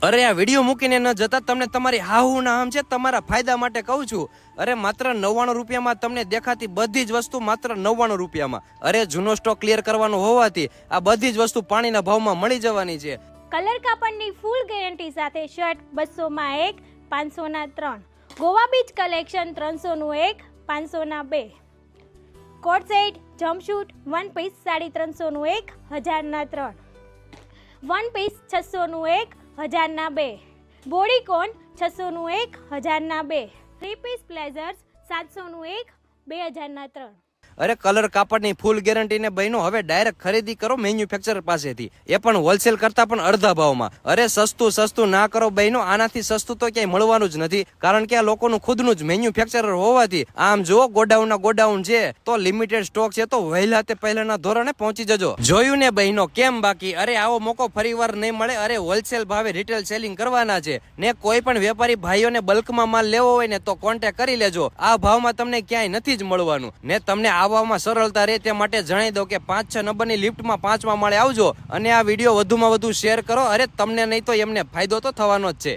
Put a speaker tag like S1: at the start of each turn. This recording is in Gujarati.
S1: અરે આ વિડીયો મૂકીને ન જતા તમને તમારી હાહુ ના આમ છે તમારા ફાયદા માટે કહું છું. અરે માત્ર 99 રૂપિયામાં તમને દેખાતી બધી જ વસ્તુ માત્ર 99 રૂપિયામાં. અરે જૂનો સ્ટોક ક્લિયર કરવાનો હોવાથી આ બધી જ વસ્તુ પાણીના ભાવમાં મળી જવાની છે.
S2: કલર કાપડની ફૂલ ગેરંટી સાથે શર્ટ 200 માં 1, 500 ના 3. ગોવા બીચ કલેક્શન 300 નું 1, 500 ના 2. કોટ સેટ, જમ્પશૂટ, વન પીસ 350 નું 1, 1000 ના 3. વન પીસ 600 નું 1, 1000 ના 2. બોડીકોન 600 નું 1, 1000 ના 2. 3 પીસ બ્લેઝર્સ 700 નું 1, 2000 ના 3.
S1: અરે કલર કાપડની ફૂલ ગેરંટી ને બહેનો હવે ડાયરેક્ટ ખરીદી કરો મેન્યુફેક્ચરર પાસેથી, એ પણ હોલસેલ કરતા પણ અડધા ભાવમાં. અરે સસ્તું ના કરો બહેનો, આનાથી સસ્તું તો ક્યાંય મળવાનું જ નથી, કારણ કે આ લોકોનું ખુદનું જ મેન્યુફેક્ચરર હોવાથી. આમ જો ગોડાઉન છે તો લિમિટેડ સ્ટોક છે, તો વહેલા તે પહેલાના ધોરણે પહોંચી જજો. જોયું ને બહેનો કેમ બાકી? અરે આવો મોકો ફરીવાર નહીં મળે. અરે હોલસેલ ભાવે રિટેલ સેલિંગ કરવાના છે ને કોઈ પણ વેપારી ભાઈઓને બલ્કમાં માલ લેવો હોય ને તો કોન્ટેક્ટ કરી લેજો. આ ભાવમાં તમને ક્યાંય નથી જ મળવાનું. ને તમને આવવામાં સરળતા રહે તે માટે જણાવી દો કે 5-6 નંબરની લિફ્ટમાં 5મા માળે આવજો અને આ વિડીયો વધુમાં વધુ શેર કરો. અરે તમને નહીં તો એમને ફાયદો તો થવાનો જ છે.